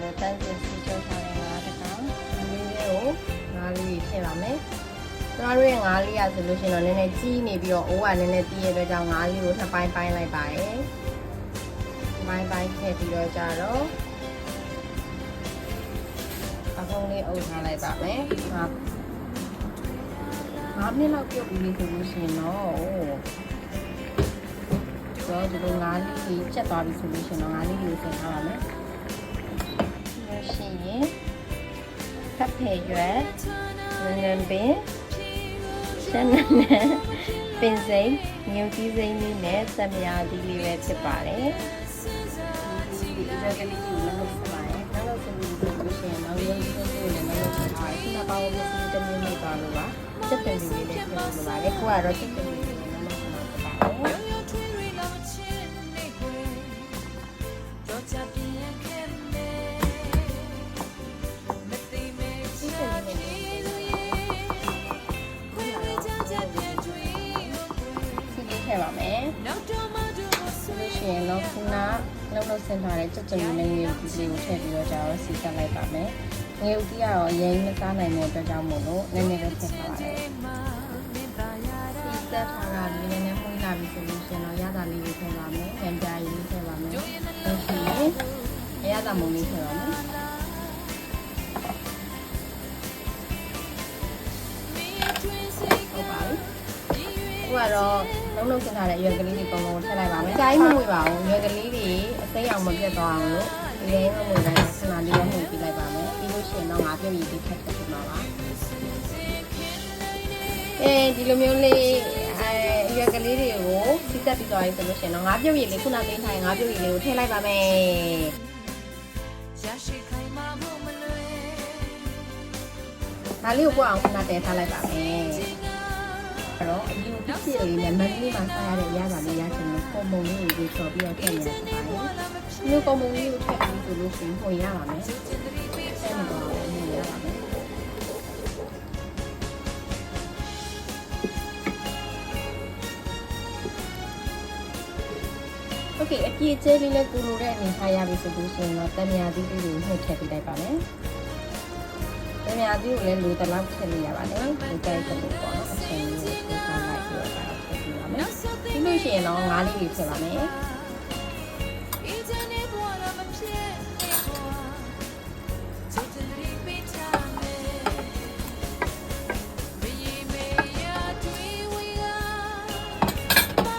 တန်းစင်စီချုပ်ထားတဲ့ငါးတစ်ကောင်ဒီလေးကိုငါးလေးထည့်ပါမယ်ကျမတို့ရဲ့ငါးလေးရဆိုလို့ရှိရင်တော့နည်းနည်းကြီးနေပြီးတော့အိုးကနည်းနည်းတီးရတဲ့ကြောင့်ငါးလေးကိုနှစ်ပိုင်းပိုင်းလိုက်ပါတယ်ပိုင်းပိုင်းထည့်ပြီးတော့ကြတော့အဖုံးလေးအုပ်ထားလိုက်ပါမယ်5 မိနစ်လောက်ပြုတ်ပြီးဆိုလို့ရှိရင်တော့ဒီလိုငါးလေးကြီးချက်သွားပြီဆိုလို့ရှိရင်တော့ငါးလေးကိုဆင်ထားပါမယ်လို့ရှိရင်ဖက်ဖယ်ရွက်နန်းပင်ရှမ်းနဲ့ပင်စိမ်းငုံကြီးစိမ်းလေးနဲ့ဆက်မြားသီးလေးပဲဖြစ်ပါတယ်ဒီအကြကလေးကိုလည်းလုပ်ပါတယ်နောက်လို့ဆိုလို့ရှိရင်တော့ငုံကြီးစိမ်းကိုလည်းလုပ်ထားပါတယ်ခုနကပေါင်းလို့ဒီတစ်မျိုးလေးပါလို့ပါစက်တင်လေးလေးထည့်လို့ပါတယ်ကိုကတော့စက်တင်လေးလေးနဲ့လုပ်ထားပါတယ်ထည့်ပါမယ်ဆိုလို့ရှိရင်တော့ခုနလောက်ဆင်းထားတဲ့ကြက်ကြွနဲ့ငွေဦးကြီးကိုထည့်ပြီးတော့ကြာတော့စီဆက်လိုက်ပါမယ်ငွေဦးကြီးကတော့အရင်မစားနိုင်တဲ့အတွက်ကြောင့်မို့လို့နည်းနည်းပဲထည့်ထားပါတယ်စီဆက်ထားတာနည်းနည်းမှုလာပြီဆိုလို့ရှိရင်တော့ရတာလေးကိုထည့်ပါမယ်ငန်ပြားလေးထည့်ပါမယ်လို့ရှိရင်အရသာမုံလေးထည့်ပါမယ်ဟုတ်ပါပြီခုကတော့လုံးဆင်ထားတဲ့ရွက်ကလေးတွေအကုန်လုံးထည့်လိုက်ပါမယ်။တိုင်းမမွေပါဘူး။ရွက်ကလေးတွေအစိမ်းအောင်မပြတ်သွားအောင်လို့ဒီလေးမမွေတိုင်းခဏလေးမှုပြလိုက်ပါမယ်။ပြီးလို့ရှိရင်တော့ငါပြုတ်ရည်လေးထည့်ဖြစ်မှာပါ။ဒီလိုမျိုးလေးရွက်ကလေးတွေကိုစီးတက်ပြီးသွားပြီဆိုလို့ရှိရင်တော့ငါပြုတ်ရည်လေးခုနကတင်းထားရင်ငါပြုတ်ရည်လေးကိုထည့်လိုက်ပါမယ်။ဒါလေးကိုပို့အောင်ခဏတည်းထားလိုက်ပါမယ်။တော့အယူဖြစ်စီလေးနဲ့မန်လေးမှာစားရတဲ့ရတာလေးရချင်လို့ပုံမုံလေးကိုချော်ပြီးတော့ထည့်နေရတယ်။ဒီလိုပုံမုံလေးကိုထည့်ပြီးဆိုလို့ရှိရင်ဝင်ရပါမယ်။ဆက်နေတော့ဝင်ရပါမယ်။ Okay အပြည့်ကျဲလေးနဲ့ကိုလိုတဲ့အနေထားရပြီဆိုလို့ရှိရင်တော့တမယာသီးလေးကိုနှုတ်ထည့်ပေးလိုက်ပါမယ်။တမယာသီးကိုလည်းလိုတလောက်ထည့်လို့ရပါတယ်။ဒီကြိုက်တဲ့လိုပေါ့နော်။အချိန်လေးကိုထည့်ထားလိုက်ပြီးတော့ထည့်ပေးပါမယ်။ပြီးလို့ရှိရင်တော့ငါးလေးတွေထည့်ပါမယ်။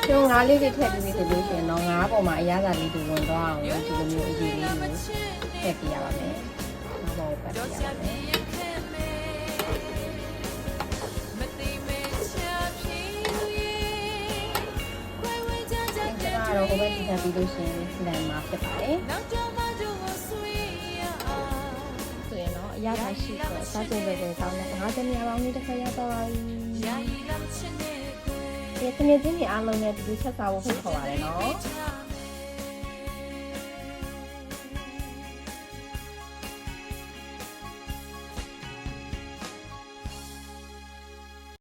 ကျုံငါးလေးတွေထည့်ပြီးဆိုလို့ရှိရင်တော့ငါးပေါ်မှာအရသာလေးတွေဝင်သွားအောင်လို့ဒီလိုမျိုးအရေးလေးကိုထည့်ပေးရပါမယ်။ငါးပေါ်ပတ်ပြရပါမယ်။တော့ဟိုဘက်ထိထားပြီးလို့ရှိရင်လမ်းမှာဖြစ်ပါတယ်။ဆိုရင်တော့အရသာရှိတဲ့စားကြတဲ့ကောင်းတဲ့ငါးတမယာပေါင်းလေးတစ်ခါရတော့ပါပြီ။ဒီတမယာချင်းတွေအားလုံးနဲ့ဒီချက်စားဖို့ဖိတ်ခေါ်ပါတယ်နော်။